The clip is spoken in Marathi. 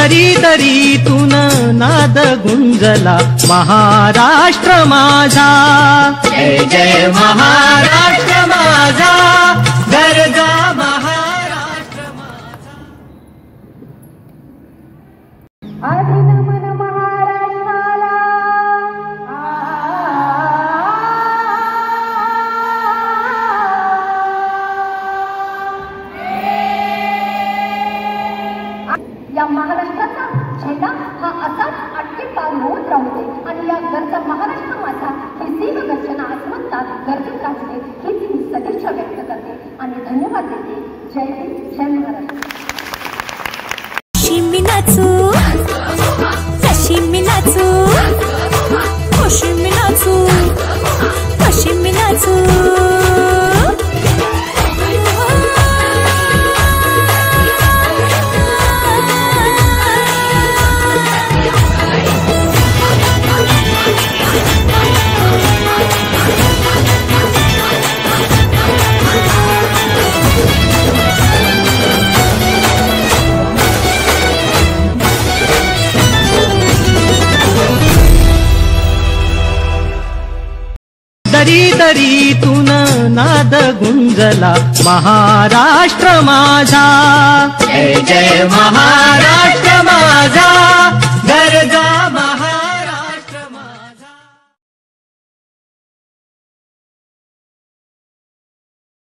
दरीतून नाद गुंजला महाराष्ट्र माझा। जय जय महाराष्ट्र माझा, गरजा महाराष्ट्र माझा। आधी नमन महाराष्ट्राला, या महाराष्ट्राचा झेंडा हा असाच आटकेपार रोज राहू दे आणि या गरजा महाराष्ट्र माझा ही सेव गर्जना आसमंतात गरजेत राहते हीच मी सदिच्छा व्यक्त करते आणि धन्यवाद देते। जय हिंद, जय महाराष्ट्र। मी नाचू कशी मी नाचू, कशी मी नाचू, कशी मी नाचू। दरीतून नाद गुंजला महाराष्ट्र माझा। जय जय महाराष्ट्र।